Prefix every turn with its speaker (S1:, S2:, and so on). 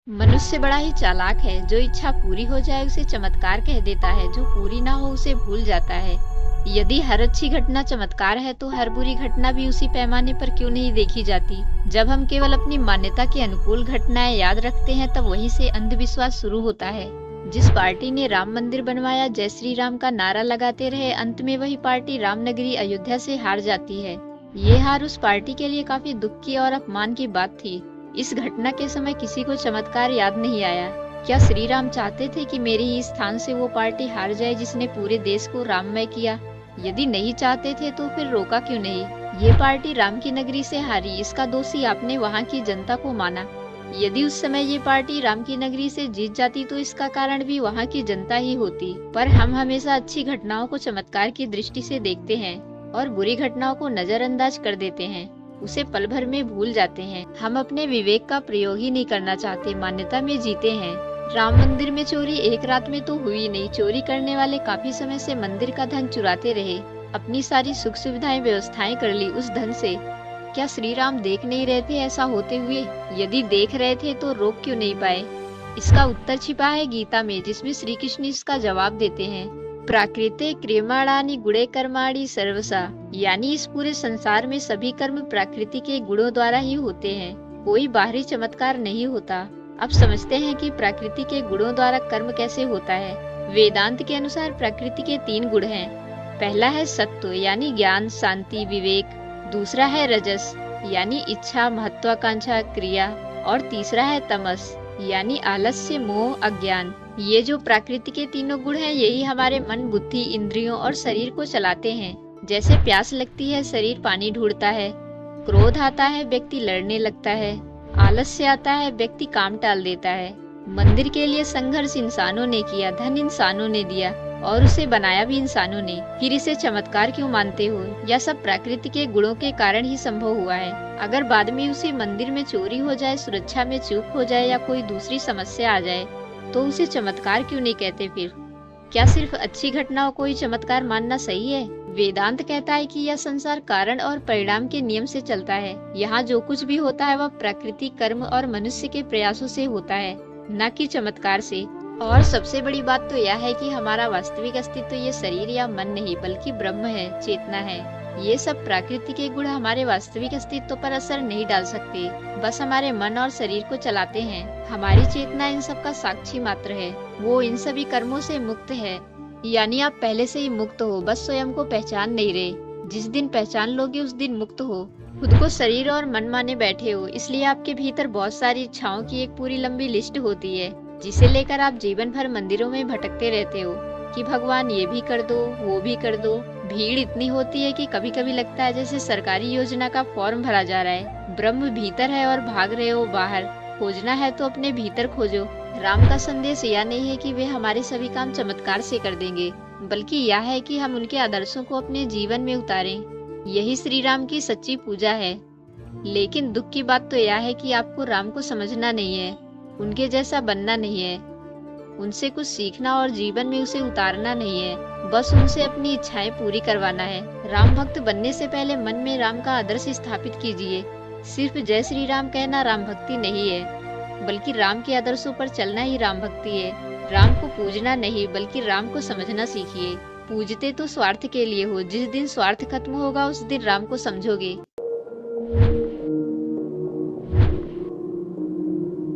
S1: मनुष्य बड़ा ही चालाक है। जो इच्छा पूरी हो जाए उसे चमत्कार कह देता है, जो पूरी ना हो उसे भूल जाता है। यदि हर अच्छी घटना चमत्कार है तो हर बुरी घटना भी उसी पैमाने पर क्यों नहीं देखी जाती। जब हम केवल अपनी मान्यता के अनुकूल घटनाएं याद रखते हैं तब वहीं से अंधविश्वास शुरू होता है। जिस पार्टी ने राम मंदिर बनवाया, जय श्री राम का नारा लगाते रहे, अंत में वही पार्टी रामनगरी अयोध्या से हार जाती है। ये हार उस पार्टी के लिए काफी दुख की और अपमान की बात थी। इस घटना के समय किसी को चमत्कार याद नहीं आया। क्या श्री राम चाहते थे कि मेरे ही स्थान से वो पार्टी हार जाए जिसने पूरे देश को राममय किया? यदि नहीं चाहते थे तो फिर रोका क्यों नहीं? ये पार्टी राम की नगरी से हारी, इसका दोषी आपने वहाँ की जनता को माना। यदि उस समय ये पार्टी राम की नगरी से जीत जाती तो इसका कारण भी वहाँ की जनता ही होती। पर हम हमेशा अच्छी घटनाओं को चमत्कार की दृष्टि से देखते हैं और बुरी घटनाओं को नजरअंदाज कर देते हैं, उसे पल भर में भूल जाते हैं। हम अपने विवेक का प्रयोग ही नहीं करना चाहते, मान्यता में जीते हैं। राम मंदिर में चोरी एक रात में तो हुई नहीं। चोरी करने वाले काफी समय से मंदिर का धन चुराते रहे, अपनी सारी सुख सुविधाएं व्यवस्थाएं कर ली उस धन से। क्या श्री राम देख नहीं रहे थे ऐसा होते हुए? यदि देख रहे थे तो रोक क्यों नहीं पाए? इसका उत्तर छिपा है गीता में, जिसमें श्री कृष्ण इसका जवाब देते हैं। प्राकृते क्रियमाणानि गुणे कर्माणि सर्वसा, यानी इस पूरे संसार में सभी कर्म प्रकृति के गुणों द्वारा ही होते हैं, कोई बाहरी चमत्कार नहीं होता। अब समझते हैं कि प्रकृति के गुणों द्वारा कर्म कैसे होता है। वेदांत के अनुसार प्रकृति के 3 गुण हैं। पहला है सत्व यानी ज्ञान, शांति, विवेक। दूसरा है रजस यानी इच्छा, महत्वाकांक्षा, क्रिया। और तीसरा है तमस यानी आलस्य, मोह, अज्ञान। ये जो प्रकृति के 3 गुण हैं, यही हमारे मन, बुद्धि, इंद्रियों और शरीर को चलाते हैं। जैसे प्यास लगती है, शरीर पानी ढूंढता है। क्रोध आता है, व्यक्ति लड़ने लगता है। आलस्य आता है, व्यक्ति काम टाल देता है। मंदिर के लिए संघर्ष इंसानों ने किया, धन इंसानों ने दिया और उसे बनाया भी इंसानों ने। फिर इसे चमत्कार क्यों मानते हो? यह सब प्रकृति के गुणों के कारण ही संभव हुआ है। अगर बाद में उसी मंदिर में चोरी हो जाए, सुरक्षा में चूक हो जाए या कोई दूसरी समस्या आ जाए तो उसे चमत्कार क्यों नहीं कहते फिर? क्या सिर्फ अच्छी घटनाओं को ही चमत्कार मानना सही है? वेदांत कहता है कि यह संसार कारण और परिणाम के नियम से चलता है। यहाँ जो कुछ भी होता है वह प्रकृति, कर्म और मनुष्य के प्रयासों से होता है, न कि चमत्कार से। और सबसे बड़ी बात तो यह है कि हमारा वास्तविक अस्तित्व ये शरीर या मन नहीं बल्कि ब्रह्म है, चेतना है। ये सब प्रकृति के गुण हमारे वास्तविक अस्तित्व पर असर नहीं डाल सकते, बस हमारे मन और शरीर को चलाते हैं। हमारी चेतना इन सब का साक्षी मात्र है, वो इन सभी कर्मों से मुक्त है। यानी आप पहले से ही मुक्त हो, बस स्वयं को पहचान नहीं रहे। जिस दिन पहचान लोगे उस दिन मुक्त हो। खुद को शरीर और मन माने बैठे हो, इसलिए आपके भीतर बहुत सारी इच्छाओं की एक पूरी लंबी लिस्ट होती है, जिसे लेकर आप जीवन भर मंदिरों में भटकते रहते हो कि भगवान ये भी कर दो, वो भी कर दो। भीड़ इतनी होती है कि कभी कभी लगता है जैसे सरकारी योजना का फॉर्म भरा जा रहा है। ब्रह्म भीतर है और भाग रहे हो बाहर। खोजना है तो अपने भीतर खोजो। राम का संदेश यह नहीं है कि वे हमारे सभी काम चमत्कार से कर देंगे, बल्कि यह है कि हम उनके आदर्शों को अपने जीवन में उतारें। यही श्री राम की सच्ची पूजा है। लेकिन दुख की बात तो यह है कि आपको राम को समझना नहीं है, उनके जैसा बनना नहीं है, उनसे कुछ सीखना और जीवन में उसे उतारना नहीं है, बस उनसे अपनी इच्छाएं पूरी करवाना है। राम भक्त बनने से पहले मन में राम का आदर्श स्थापित कीजिए। सिर्फ जय श्री राम कहना राम भक्ति नहीं है, बल्कि राम के आदर्शों पर चलना ही राम भक्ति है। राम को पूजना नहीं बल्कि राम को समझना सीखिए। पूजते तो स्वार्थ के लिए हो, जिस दिन स्वार्थ खत्म होगा उस दिन राम को समझोगे।